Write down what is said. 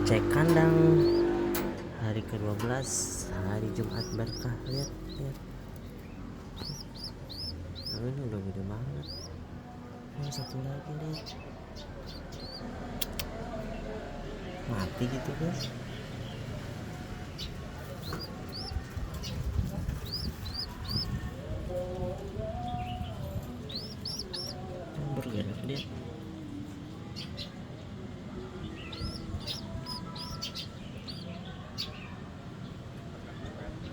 Cek kandang hari ke-12, hari Jumat berkah. Lihat, lihat. Oh, ini udah gede banget. Oh, satu lagi, lihat. Mati gitu, guys. Bergerak dia.